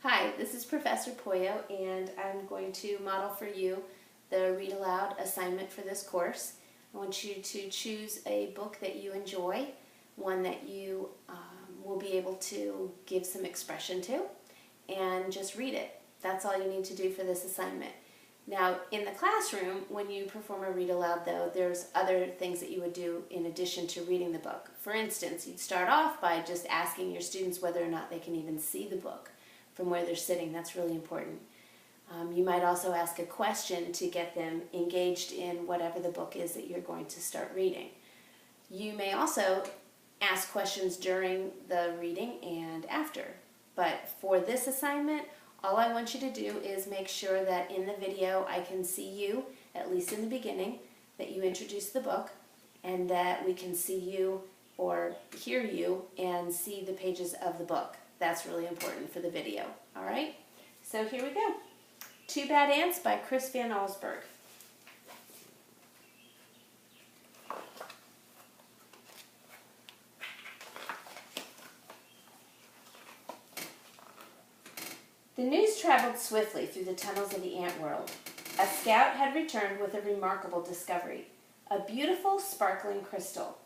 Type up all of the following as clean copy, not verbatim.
Hi, this is Professor Poyo, and I'm going to model for you the read aloud assignment for this course. I want you to choose a book that you enjoy, one that you will be able to give some expression to, and just read it. That's all you need to do for this assignment. Now, in the classroom, when you perform a read aloud, though, there's other things that you would do in addition to reading the book. For instance, you'd start off by just asking your students whether or not they can even see the book from where they're sitting. That's really important. You might also ask a question to get them engaged in whatever the book is that you're going to start reading. You may also ask questions during the reading and after. But for this assignment, all I want you to do is make sure that in the video I can see you, at least in the beginning, that you introduce the book, and that we can see you or hear you and see the pages of the book. That's really important for the video. All right? So here we go. Two Bad Ants by Chris Van Allsburg. The news traveled swiftly through the tunnels of the ant world. A scout had returned with a remarkable discovery, a beautiful, sparkling crystal.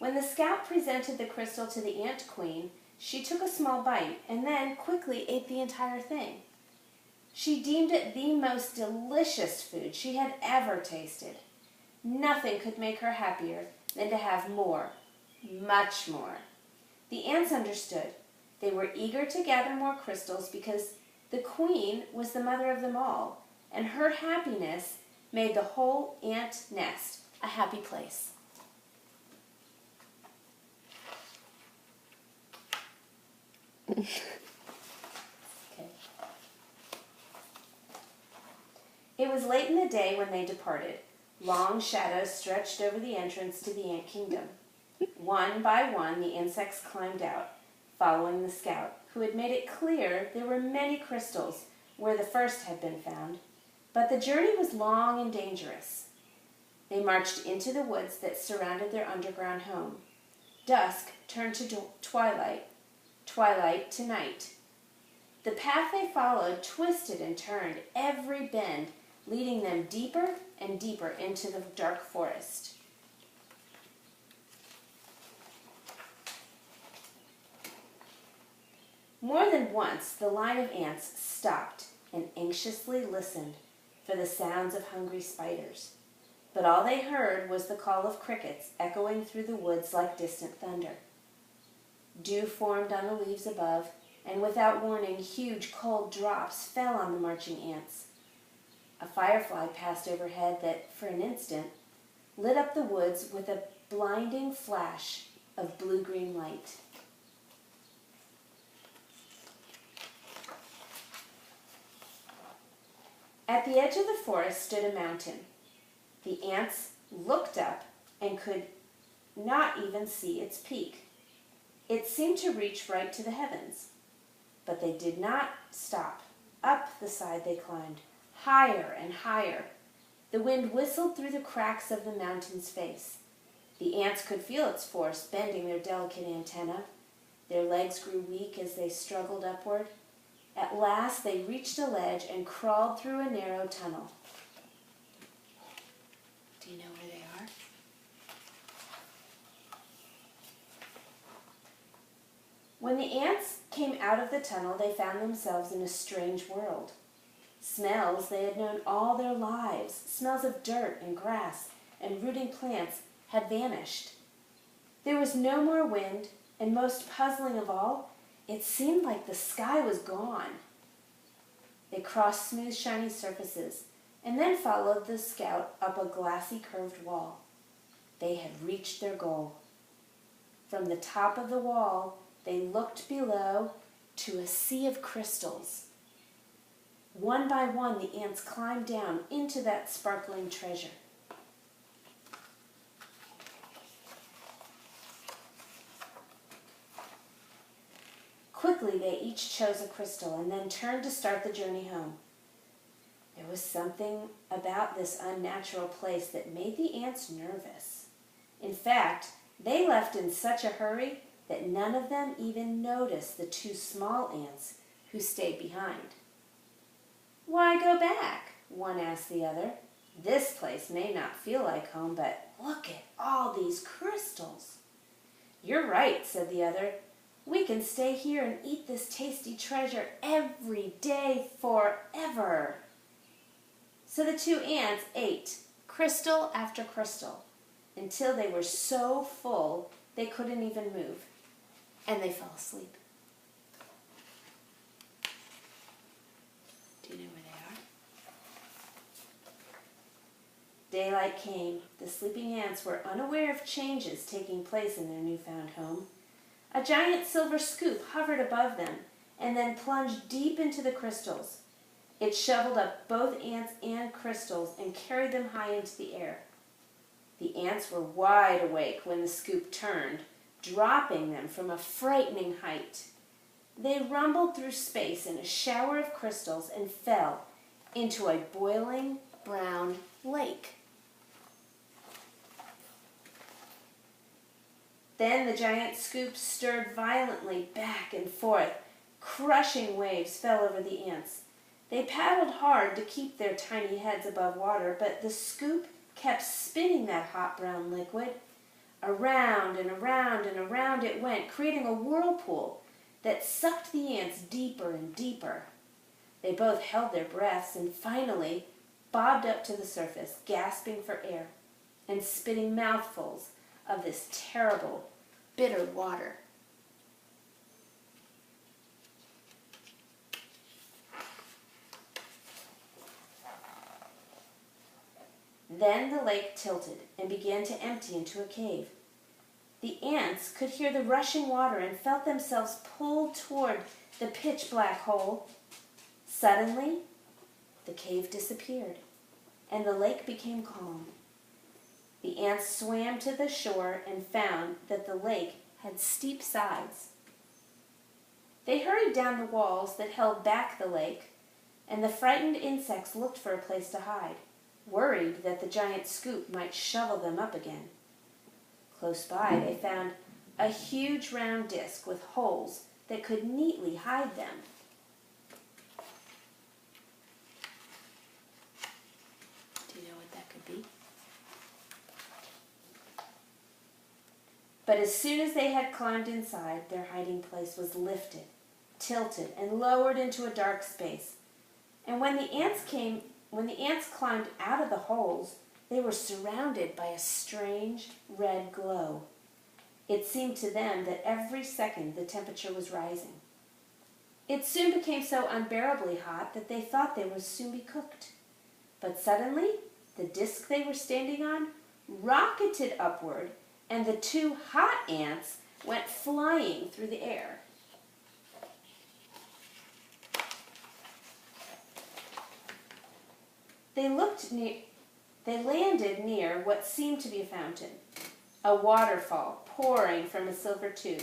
When the scout presented the crystal to the ant queen, she took a small bite and then quickly ate the entire thing. She deemed it the most delicious food she had ever tasted. Nothing could make her happier than to have more, much more. The ants understood. They were eager to gather more crystals because the queen was the mother of them all, and her happiness made the whole ant nest a happy place. Okay. It was late in the day when they departed. Long shadows stretched over the entrance to the ant kingdom. One by one, the insects climbed out, following the scout, who had made it clear there were many crystals where the first had been found, but the journey was long and dangerous. They marched into the woods that surrounded their underground home. Dusk turned to twilight, twilight to night. The path they followed twisted and turned, every bend leading them deeper and deeper into the dark forest. More than once, the line of ants stopped and anxiously listened for the sounds of hungry spiders. But all they heard was the call of crickets echoing through the woods like distant thunder. Dew formed on the leaves above, and without warning, huge cold drops fell on the marching ants. A firefly passed overhead that, for an instant, lit up the woods with a blinding flash of blue-green light. At the edge of the forest stood a mountain. The ants looked up and could not even see its peak. It seemed to reach right to the heavens. But they did not stop. Up the side they climbed, higher and higher. The wind whistled through the cracks of the mountain's face. The ants could feel its force bending their delicate antennae. Their legs grew weak as they struggled upward. At last they reached a ledge and crawled through a narrow tunnel. Do you know where they are? When the ants came out of the tunnel, they found themselves in a strange world. Smells they had known all their lives, smells of dirt and grass and rooting plants, had vanished. There was no more wind, and most puzzling of all, it seemed like the sky was gone. They crossed smooth, shiny surfaces, and then followed the scout up a glassy, curved wall. They had reached their goal. From the top of the wall, they looked below to a sea of crystals. One by one, the ants climbed down into that sparkling treasure. Quickly, they each chose a crystal and then turned to start the journey home. There was something about this unnatural place that made the ants nervous. In fact, they left in such a hurry that none of them even noticed the two small ants who stayed behind. "Why go back?" one asked the other. "This place may not feel like home, but look at all these crystals." "You're right," said the other. "We can stay here and eat this tasty treasure every day forever." So the two ants ate crystal after crystal until they were so full they couldn't even move, and they fell asleep. Do you know where they are? Daylight came. The sleeping ants were unaware of changes taking place in their newfound home. A giant silver scoop hovered above them and then plunged deep into the crystals. It shoveled up both ants and crystals and carried them high into the air. The ants were wide awake when the scoop turned, dropping them from a frightening height. They rumbled through space in a shower of crystals and fell into a boiling brown lake. Then the giant scoop stirred violently back and forth. Crushing waves fell over the ants. They paddled hard to keep their tiny heads above water, but the scoop kept spinning that hot brown liquid. Around and around and around it went, creating a whirlpool that sucked the ants deeper and deeper. They both held their breaths and finally bobbed up to the surface, gasping for air and spitting mouthfuls of this terrible, bitter water. Then the lake tilted and began to empty into a cave. The ants could hear the rushing water and felt themselves pulled toward the pitch-black hole. Suddenly, the cave disappeared, and the lake became calm. The ants swam to the shore and found that the lake had steep sides. They hurried down the walls that held back the lake, and the frightened insects looked for a place to hide, worried that the giant scoop might shovel them up again. Close by, they found a huge round disc with holes that could neatly hide them. Do you know what that could be? But as soon as they had climbed inside, their hiding place was lifted, tilted, and lowered into a dark space. And when the ants climbed out of the holes, they were surrounded by a strange red glow. It seemed to them that every second the temperature was rising. It soon became so unbearably hot that they thought they would soon be cooked. But suddenly, the disc they were standing on rocketed upward, and the two hot ants went flying through the air. They landed near what seemed to be a fountain, a waterfall pouring from a silver tube.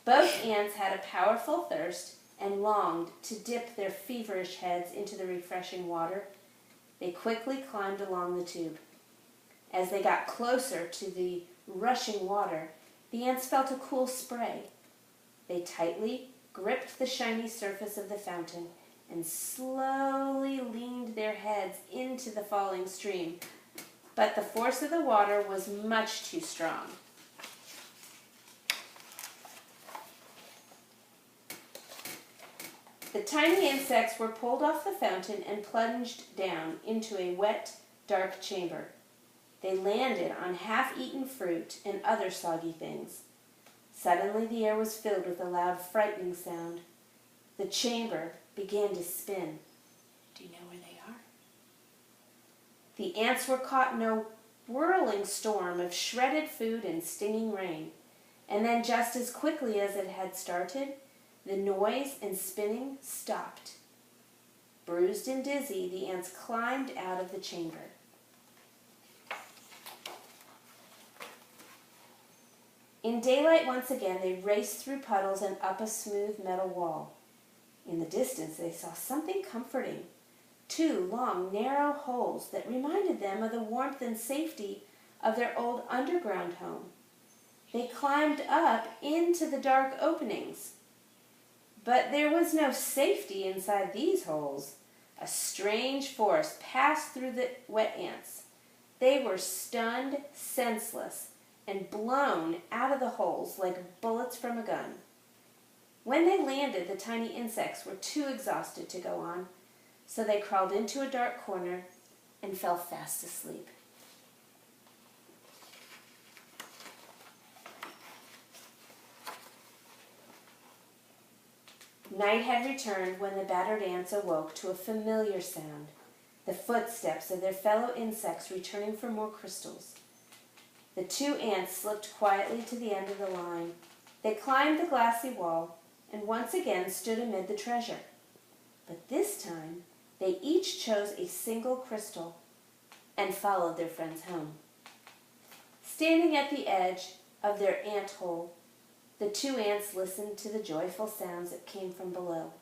Both ants had a powerful thirst and longed to dip their feverish heads into the refreshing water. They quickly climbed along the tube. As they got closer to the rushing water, the ants felt a cool spray. They tightly gripped the shiny surface of the fountain and slowly leaned their heads into the falling stream. But the force of the water was much too strong. The tiny insects were pulled off the fountain and plunged down into a wet, dark chamber. They landed on half-eaten fruit and other soggy things. Suddenly the air was filled with a loud, frightening sound. The chamber began to spin. Do you know where they are? The ants were caught in a whirling storm of shredded food and stinging rain. And then just as quickly as it had started, the noise and spinning stopped. Bruised and dizzy, the ants climbed out of the chamber. In daylight once again, they raced through puddles and up a smooth metal wall. In the distance, they saw something comforting. 2 long, narrow holes that reminded them of the warmth and safety of their old underground home. They climbed up into the dark openings. But there was no safety inside these holes. A strange force passed through the wet ants. They were stunned, senseless, and blown out of the holes like bullets from a gun. When they landed, the tiny insects were too exhausted to go on, so they crawled into a dark corner and fell fast asleep. Night had returned when the battered ants awoke to a familiar sound, the footsteps of their fellow insects returning for more crystals. The 2 ants slipped quietly to the end of the line. They climbed the glassy wall and once again stood amid the treasure. But this time, they each chose a single crystal and followed their friends home. Standing at the edge of their ant hole, the 2 ants listened to the joyful sounds that came from below.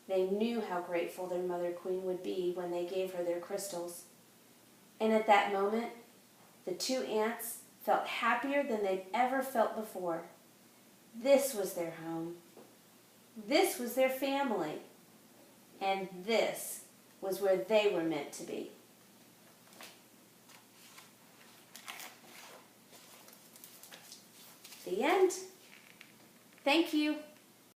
They knew how grateful their mother queen would be when they gave her their crystals. And at that moment, the 2 ants felt happier than they'd ever felt before. This was their home. This was their family. And this was where they were meant to be. The end. Thank you.